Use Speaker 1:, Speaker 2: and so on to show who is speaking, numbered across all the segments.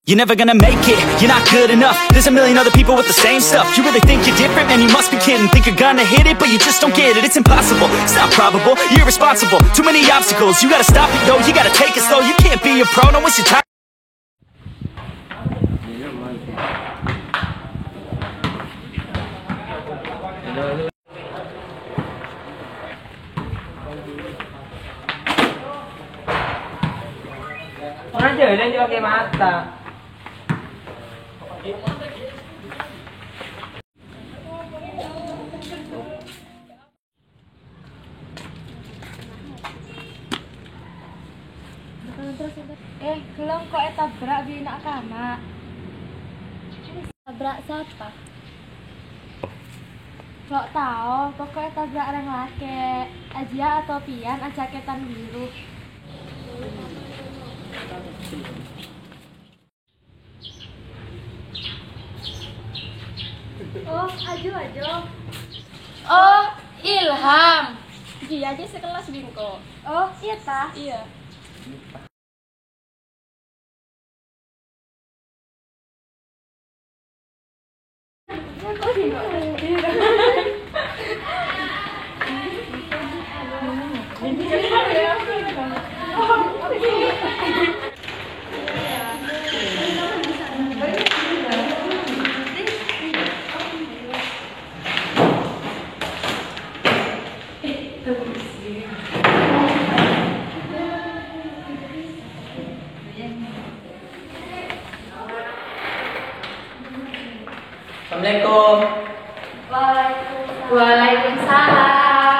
Speaker 1: You're never gonna make it, you're not good enough. There's a million other people with the same stuff. You really think you're different? Man, you must be kidding. Think you're gonna hit it, but you just don't get it. It's impossible, it's not probable, you're irresponsible. Too many obstacles, you gotta stop it, yo. You gotta take it slow, you can't be a pro. Don't waste your time.
Speaker 2: Orang jalan juga pakai mata.
Speaker 3: Gelem kok tabrak di nak kana. Tabrak siapa? Gak tahu, pokoknya tabrak orang laki. Aja atau Pian, jaketan biru. Oh, Ajo.
Speaker 4: Oh, Ilham. Dia aja sekelas Bingko.
Speaker 3: Oh, iya tah?
Speaker 4: Iya.
Speaker 2: Assalamualaikum.
Speaker 4: Waalaikumsalam.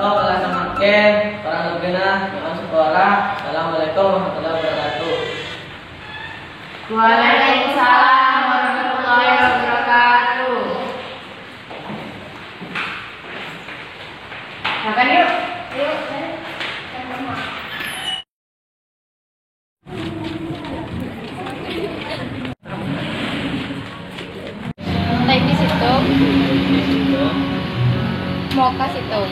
Speaker 2: Kelas semakin orang lebihnya jangan sekolah. Assalamualaikum warahmatullahi wabarakatuh.
Speaker 4: Waalaikumsalam warahmatullahi wabarakatuh. Makan yuk. Naik di situ. Mau ke situ.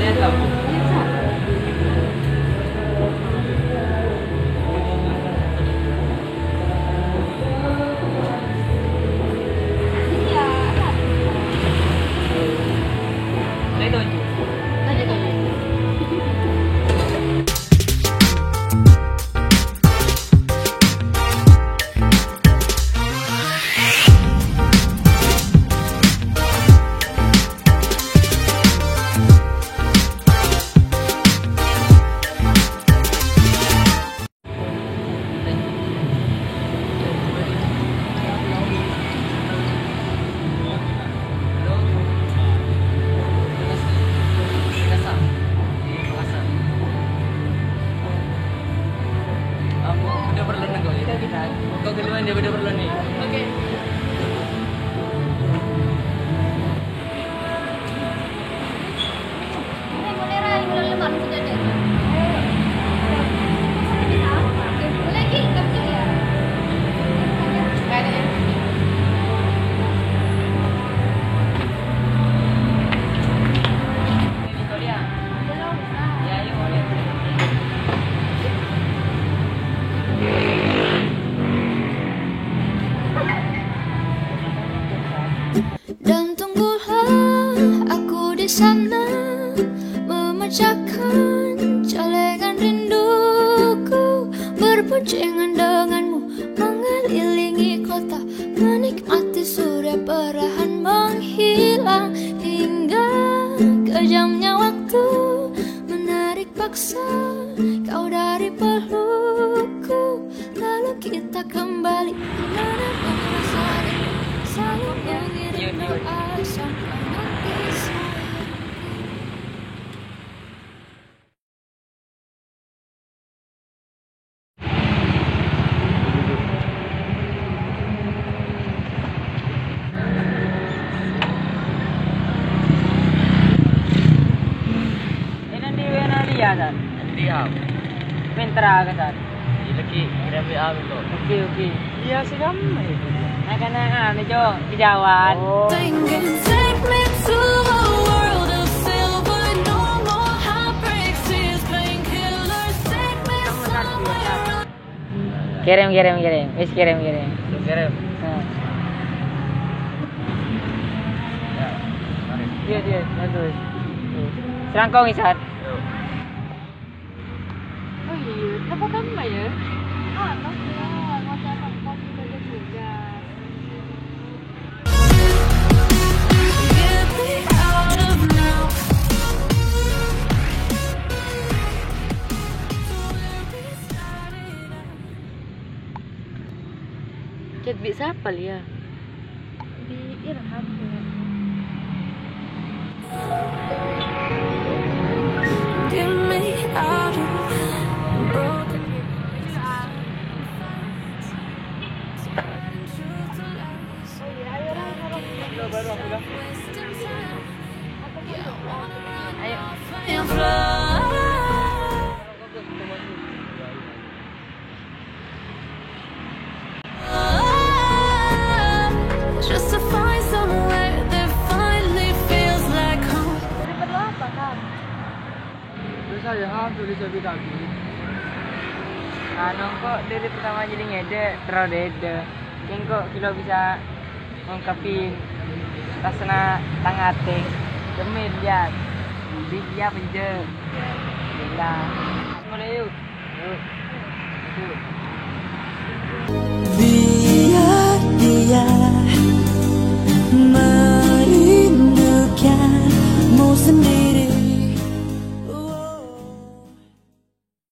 Speaker 2: Lihat kamu.
Speaker 5: sana memecahkan celengan rinduku, berboncengan denganmu mengelilingi kota, menikmati surya perahan menghilang hingga kejamnya waktu menarik paksa kau dari pelukku, lalu kita kembali menatap rasa rindu, saling mengirim doa sampai nanti sayang.
Speaker 2: Nanti wena dia kan.
Speaker 6: Nanti am.
Speaker 2: Pentra ka san.
Speaker 6: Lagi kira am itu.
Speaker 2: Oke. Iya sih kamu. Nah kan Jo, kejawan.
Speaker 5: Singing, take me to a world of silver, no more heartbreaks, tears, painkillers, take me somewhere.
Speaker 2: Kirim. Wis kirim.
Speaker 6: Kirim.
Speaker 2: Nah.
Speaker 6: Ya. Mari.
Speaker 2: Dia, bagus. Serangkong Isat.
Speaker 6: Yuk.
Speaker 3: Oh iya, apa kamu ya? Ah, ya, ngoceh kopi saja juga.
Speaker 5: Get me out of now.
Speaker 2: Chat bisa apa ya?
Speaker 3: Di Irham ya.
Speaker 5: Get me out of broken.
Speaker 2: Ayo.
Speaker 5: Just to find somewhere that finally feels like home.
Speaker 3: Jadi perlu apa kan?
Speaker 2: Terus aja tulis lebih kaki. Anu kok dari pertama jadi ngede, terus dede. Yang kok kilo bisa ngungkapin rasanya tangate. Demi lihat. Dia penje. Gila. Mulai yuk.